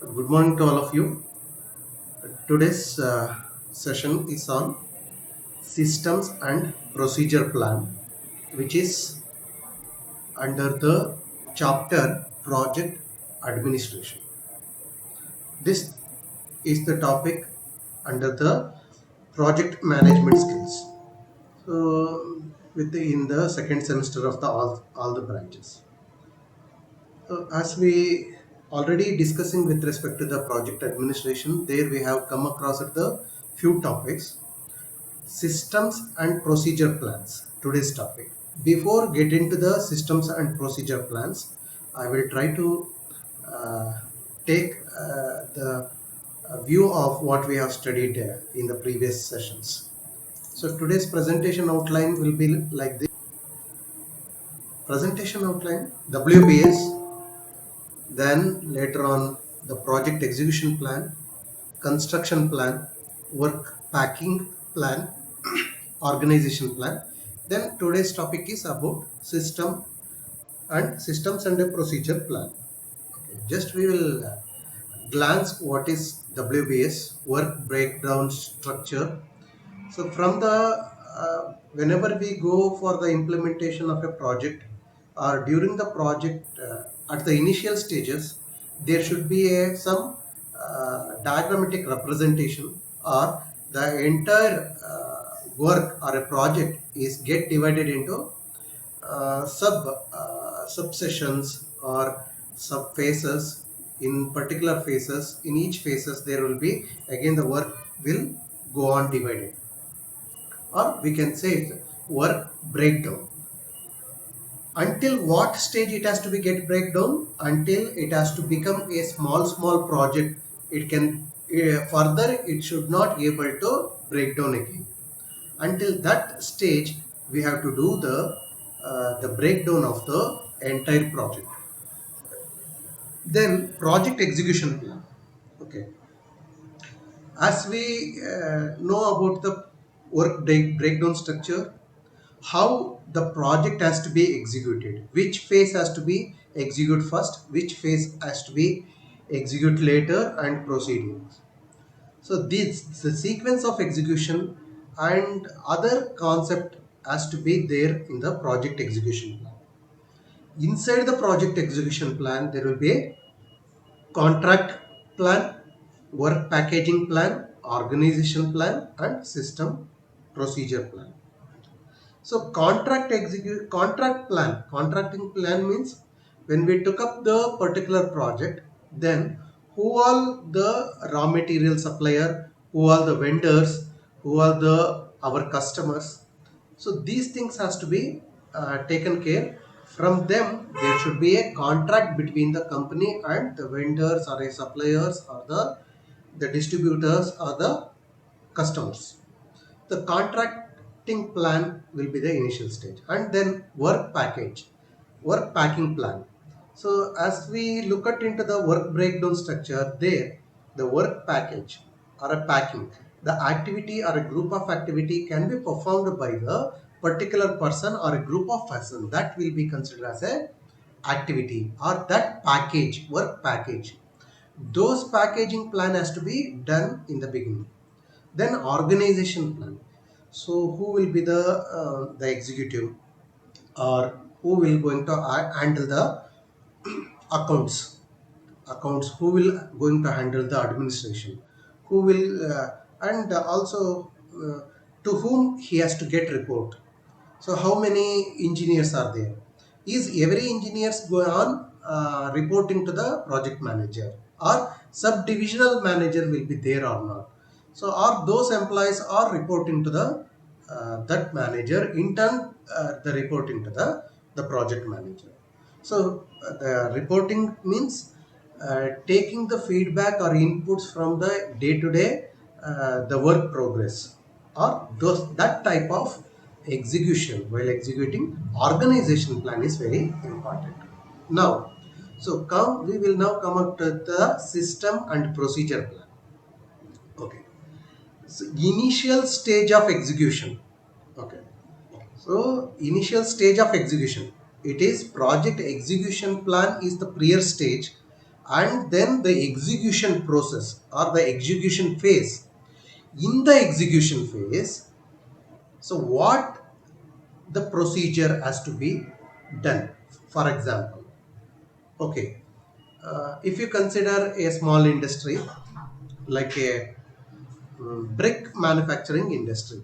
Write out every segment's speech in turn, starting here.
Good morning to all of you. Today's session is on systems and procedure plan, which is under the chapter project administration. This is the topic under the project management skills. So, in the second semester of the all the branches. As we already discussing with respect to the project administration, there we have come across at the few topics. Systems and procedure plans, today's topic. Before get into the systems and procedure plans, I will try to uh, take the view of what we have studied in the previous sessions. So today's presentation outline will be like this. Presentation outline, WBS, then later on the project execution plan, construction plan, work packing plan, organization plan. Then today's topic is about systems and a procedure plan. Okay, just we will glance what is WBS, work breakdown structure. So from the whenever we go for the implementation of a project or during the project at the initial stages, there should be some diagrammatic representation or the entire work or a project is get divided into subsessions or sub phases. In particular phases, in each phases there will be again the work will go on divided, or we can say it work breakdown. Until what stage it has to be get breakdown? Until it has to become a small project, it can further it should not be able to break down again. Until that stage we have to do the breakdown of the entire project. Then project execution plan. Okay, as we know about the breakdown structure, how the project has to be executed, which phase has to be executed first, which phase has to be executed later, and proceedings. So this the sequence of execution and other concept has to be there in the project execution plan. Inside the project execution plan there will be a contract plan, work packaging plan, organization plan, and system procedure plan. So contracting plan means when we took up the particular project, then who all the raw material supplier, who are the vendors, who are the our customers. So these things has to be taken care. From them, there should be a contract between the company and the vendors or a suppliers or the distributors or the customers. The contracting plan will be the initial stage, and then work packing plan. So as we look at into the work breakdown structure, there the work package or a packing, the activity or a group of activity can be performed by the particular person or a group of person, that will be considered as a activity, or that package, work package. Those packaging plan has to be done in the beginning. Then organization plan. So who will be the executive, or who will going to handle the accounts, who will going to handle the administration, who will and also to whom he has to get report. So how many engineers are there? Is every engineers go on reporting to the project manager, or subdivisional manager will be there or not? So are those employees are reporting to the that manager, in turn the reporting to the project manager. So the reporting means taking the feedback or inputs from the day to day the work progress, or those that type of execution. While executing, organization plan is very important. Now, so come we will now come up to the system and procedure plan. Okay, so initial stage of execution. Okay, so initial stage of execution, it is project execution plan is the prior stage. and then the execution process or the execution phase. In the execution phase, so what the procedure has to be done. For example, okay, if you consider a small industry like a brick manufacturing industry.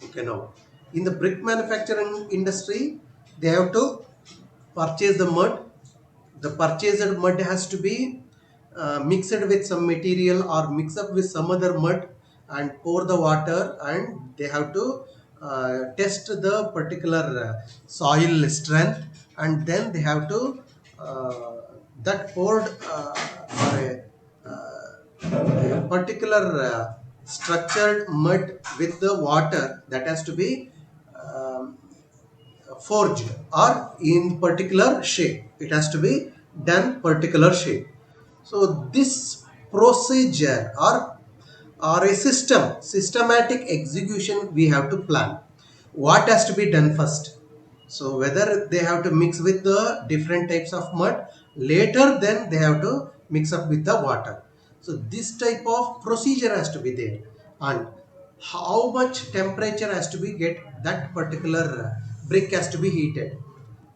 Okay, now in the brick manufacturing industry, they have to purchase the mud. The purchased mud has to be mixed with some material or mix up with some other mud and pour the water, and they have to test the particular soil strength, and then they have to uh, that poured or a particular structured mud with the water that has to be um, forged or in particular shape. It has to be done particular shape. So this procedure or a systematic execution we have to plan. What has to be done first? So whether they have to mix with the different types of mud, later then they have to mix up with the water. So this type of procedure has to be there, and how much temperature has to be get that particular brick has to be heated.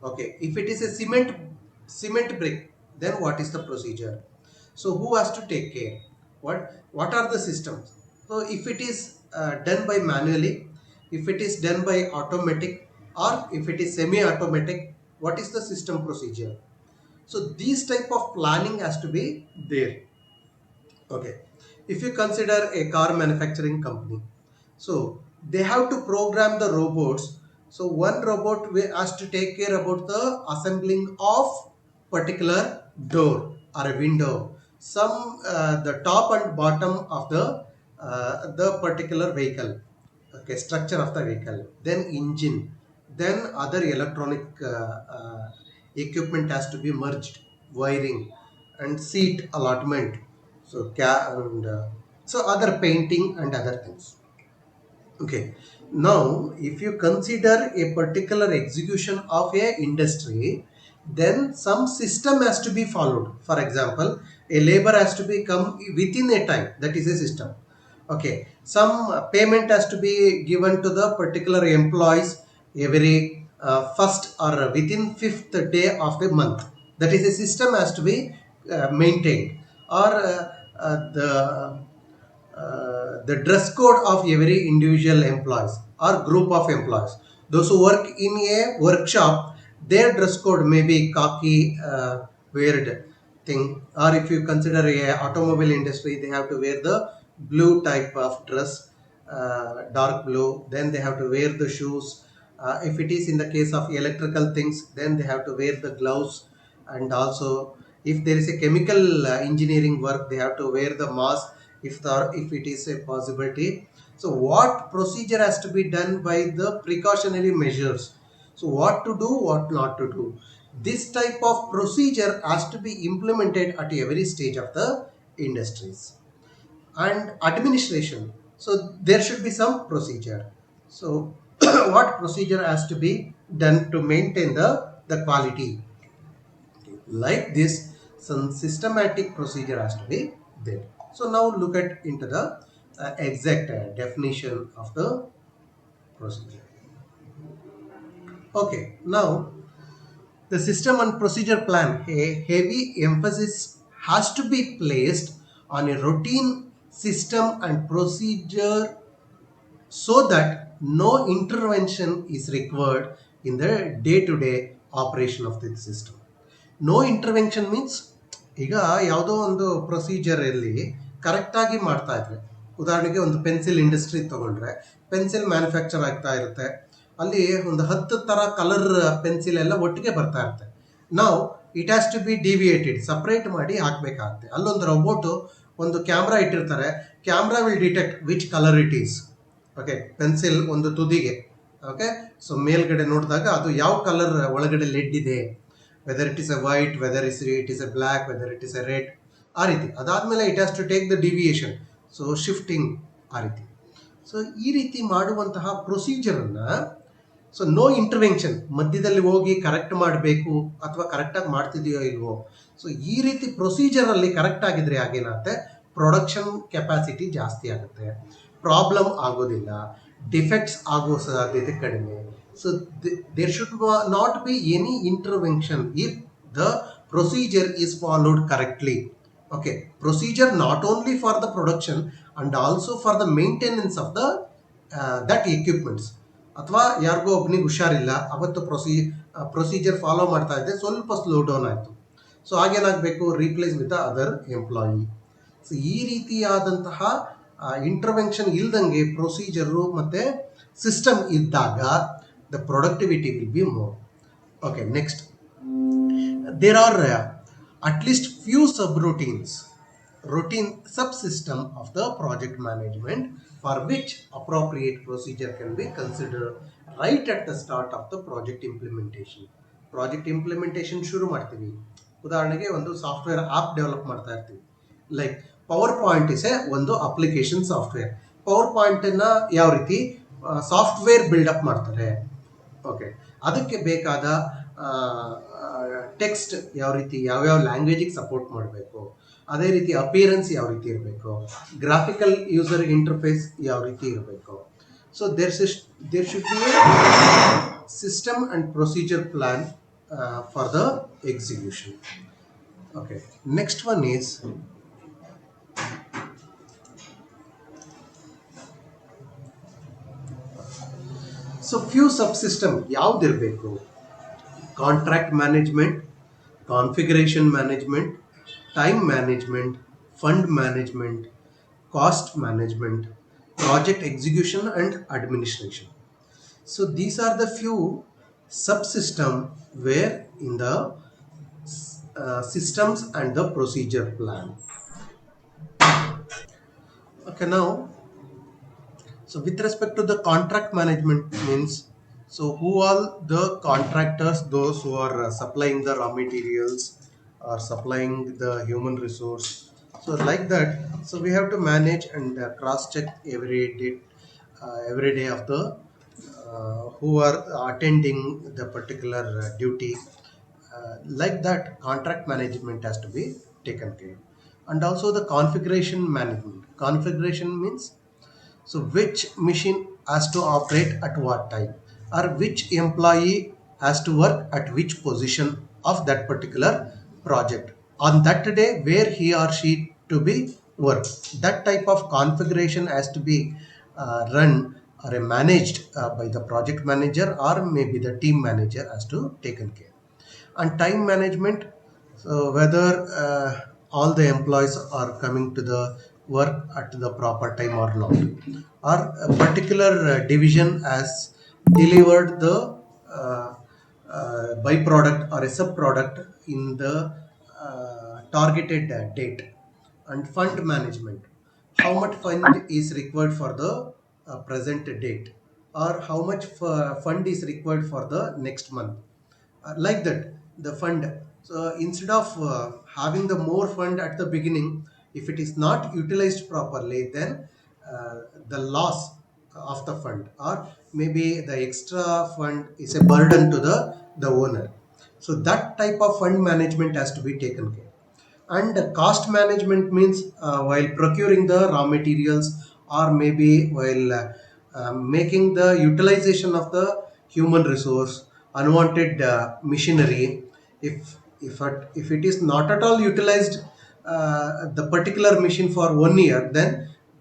Okay, if it is a cement brick, then what is the procedure? So who has to take care? What are the systems? So if it is done by manually, if it is done by automatic, or if it is semi-automatic, what is the system procedure? So these type of planning has to be there. Okay, if you consider a car manufacturing company, so they have to program the robots. So one robot has to take care about the assembling of particular door or a window, some the top and bottom of the particular vehicle. Okay, structure of the vehicle, then engine, then other electronic equipment has to be merged, wiring and seat allotment, so and so other painting and other things. Okay, now if you consider a particular execution of a industry, then some system has to be followed. For example, a labor has to be come within a time, that is a system. Okay, some payment has to be given to the particular employees every first or within fifth day of the month. That is a system has to be maintained, or the dress code of every individual employees or group of employees. Those who work in a workshop, their dress code may be khaki weird thing, or if you consider a automobile industry, they have to wear the blue type of dress, dark blue. Then they have to wear the shoes. If it is in the case of electrical things, then they have to wear the gloves, and also if there is a chemical engineering work, they have to wear the mask if it is a possibility. So what procedure has to be done by the precautionary measures? So what to do, what not to do, this type of procedure has to be implemented at every stage of the industries and administration. So there should be some procedure. So what procedure has to be done to maintain the quality? Like this, some systematic procedure has to be there. So now look at into the exact definition of the procedure. Okay, now the system and procedure plan, a heavy emphasis has to be placed on a routine system and procedure so that no intervention is required in the day-to-day operation of the system. No intervention means, ಈಗ ಯಾವುದೋ ಒಂದು ಪ್ರೊಸೀಜರಲ್ಲಿ ಕರೆಕ್ಟಾಗಿ ಮಾಡ್ತಾ ಇದ್ರೆ, ಉದಾಹರಣೆಗೆ ಒಂದು pencil industry ತಗೊಂಡ್ರೆ pencil manufacture ಆಗ್ತಾ ಇರುತ್ತೆ, ಅಲ್ಲಿ ಒಂದು 10 ಥರ ಕಲರ್ ಪೆನ್ಸಿಲ್ ಎಲ್ಲ ಒಟ್ಟಿಗೆ ಬರ್ತಾ ಇರುತ್ತೆ. ನಾವು it has to be deviated, separate ಮಾಡಿ ಹಾಕಬೇಕಾಗುತ್ತೆ. ಅಲ್ಲೊಂದು ರೋಬೋಟು ಒಂದು ಕ್ಯಾಮ್ರಾ ಇಟ್ಟಿರ್ತಾರೆ, camera will detect which colour it is. Okay, pencil ಒಂದು ತುದಿಗೆ, ಓಕೆ, ಸೊ ಮೇಲ್ಗಡೆ ನೋಡಿದಾಗ ಅದು ಯಾವ ಕಲರ್ ಒಳಗಡೆ ಲೆಡ್ ಇದೆ, whether it is a white, whether it is a black, whether it is a red, ಆ ರೀತಿ. ಅದಾದಮೇಲೆ it has to take the deviation, so shifting, ಆ ರೀತಿ. ಸೊ ಈ ರೀತಿ ಮಾಡುವಂತಹ ಪ್ರೊಸೀಜರನ್ನು ಸೊ ನೋ ಇಂಟರ್ವೆನ್ಷನ್, ಮಧ್ಯದಲ್ಲಿ ಹೋಗಿ ಕರೆಕ್ಟ್ ಮಾಡಬೇಕು ಅಥವಾ ಕರೆಕ್ಟಾಗಿ ಮಾಡ್ತಿದೆಯೋ ಇಲ್ವೋ. ಸೊ ಈ ರೀತಿ ಪ್ರೊಸೀಜರಲ್ಲಿ ಕರೆಕ್ಟ್ ಆಗಿದ್ರೆ ಆಗೇನಾಗುತ್ತೆ, ಪ್ರೊಡಕ್ಷನ್ ಕೆಪಾಸಿಟಿ ಜಾಸ್ತಿ ಆಗುತ್ತೆ, ಪ್ರಾಬ್ಲಮ್ ಆಗೋದಿಲ್ಲ, ಡಿಫೆಕ್ಟ್ಸ್ ಆಗೋ ಸಾಧ್ಯತೆ ಕಡಿಮೆ. So there should not be any intervention if the procedure is followed correctly. Okay, procedure not only for the production and also for the maintenance of the that equipments. ಅಥವಾ ಯಾರಿಗೋ ಒಬ್ನಿಗೆ ಹುಷಾರಿಲ್ಲ, ಅವತ್ತು procedure follow ಮಾಡ್ತಾ ಇದ್ದೆ, ಸ್ವಲ್ಪ slow down ಆಯಿತು, so ಹಾಗೇನಾಗಬೇಕು, replace with other employee. So ಈ ರೀತಿಯಾದಂತಹ ಇಂಟರ್ವೆನ್ಷನ್ ಇಲ್ದಂಗೆ ಪ್ರೊಸೀಜರು ಮತ್ತು ಸಿಸ್ಟಮ್ ಇದ್ದಾಗ the productivity will be more. Okay, next, there are at least few routine subsystem of the project management for which appropriate procedure can be considered right at the start of the project implementation. Project implementation ಶುರು ಮಾಡ್ತೀವಿ, ಉದಾಹರಣೆಗೆ ಒಂದು software app develop ಮಾಡ್ತಾ ಇರ್ತೀವಿ. Like power point is ಒಂದು application software. Power ಪಾಯಿಂಟನ್ನು ಯಾವ ರೀತಿ software build up ಮಾಡ್ತಾರೆ, ಓಕೆ, ಅದಕ್ಕೆ ಬೇಕಾದ ಟೆಕ್ಸ್ಟ್ ಯಾವ ರೀತಿ ಯಾವ್ಯಾವ ಲ್ಯಾಂಗ್ವೇಜಿಗೆ ಸಪೋರ್ಟ್ ಮಾಡಬೇಕು, ಅದೇ ರೀತಿ ಅಪಿಯರೆನ್ಸ್ ಯಾವ ರೀತಿ ಇರಬೇಕು, ಗ್ರಾಫಿಕಲ್ ಯೂಸರ್ ಇಂಟರ್ಫೇಸ್ ಯಾವ ರೀತಿ ಇರಬೇಕು. So there should be a system and procedure plan for the execution. Okay, next one is so few subsystem ಯಾವುದಿರಬೇಕು. Contract management, configuration management, time management, fund management, cost management, project execution and administration. So these are the few subsystem where in the systems and the procedure plan. Okay, now, so with respect to the contract management means, so who all the contractors, those who are supplying the raw materials or supplying the human resource. So like that, so we have to manage and cross check every day of the who are attending the particular duty. Like that, contract management has to be taken care. And also the configuration management. Configuration means, so which machine has to operate at what time, or which employee has to work at which position of that particular project on that day where he or she to be work. That type of configuration has to be run or managed by the project manager, or maybe the team manager has to taken care. And time management, so whether all the employees are coming to the work at the proper time or not, or a particular division has delivered the uh, byproduct or a subproduct in the targeted date. And fund management, how much fund is required for the present date, or how much fund is required for the next month. Like that, the fund, so instead of having the more fund at the beginning, if it is not utilized properly, then the loss of the fund, or maybe the extra fund is a burden to the owner. So that type of fund management has to be taken care. And cost management means while procuring the raw materials, or maybe while making the utilization of the human resource, unwanted machinery, if it is not at all utilized, the particular machine for 1 year, then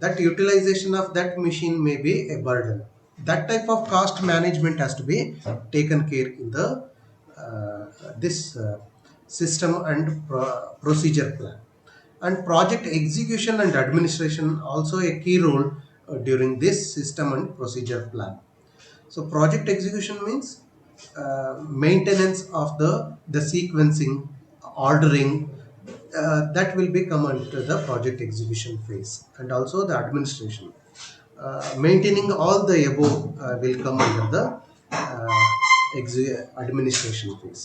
that utilization of that machine may be a burden. That type of cost management has to be taken care in the this system and procedure plan. And project execution and administration also a key role during this system and procedure plan. So project execution means maintenance of the sequencing, ordering, that will be come under the project execution phase. And also the administration, maintaining all the above will come under the administration phase.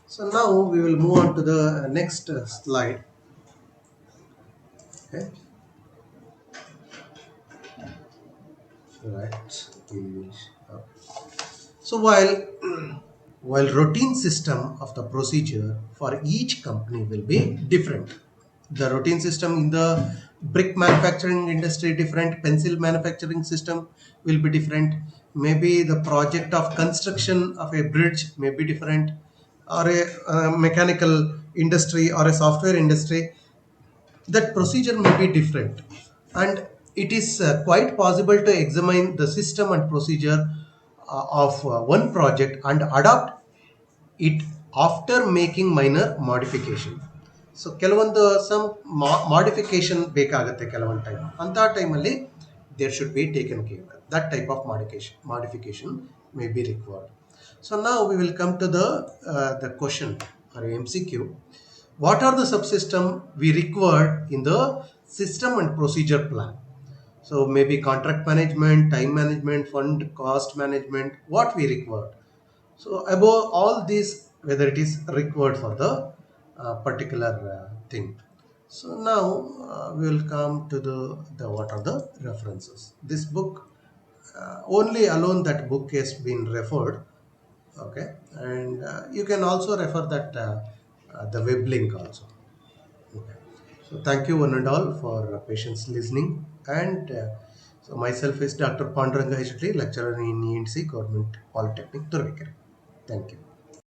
So now we will move on to the next slide. Okay. Right. Okay. So while routine system of the procedure for each company will be different. The routine system in the brick manufacturing industry different, pencil manufacturing system will be different. Maybe the project of construction of a bridge may be different, or a mechanical industry or a software industry, that procedure may be different. And it is quite possible to examine the system and procedure of one project and adopt it after making minor modification. So ಕೆಲವೊಂದು some modification ಬೇಕಾಗುತ್ತೆ ಕೆಲವೊಂದು time, ಅಂಥ ಟೈಮಲ್ಲಿ there should be taken care that type of modification may be required. So ನಾವು we will come to the question or MCQ. What are the subsystem we required in the system and procedure plan? So maybe contract management, time management, fund cost management, what we required. So above all these, whether it is required for the particular thing. So now we will come to the what are the references. This book, only alone that book has been referred. Okay, and you can also refer that the web link also. Okay. So thank you one and all for patience listening. And so myself is Dr. Panduranga Hd, lecturer in ENC Government Polytechnic, Turvikere. Thank you.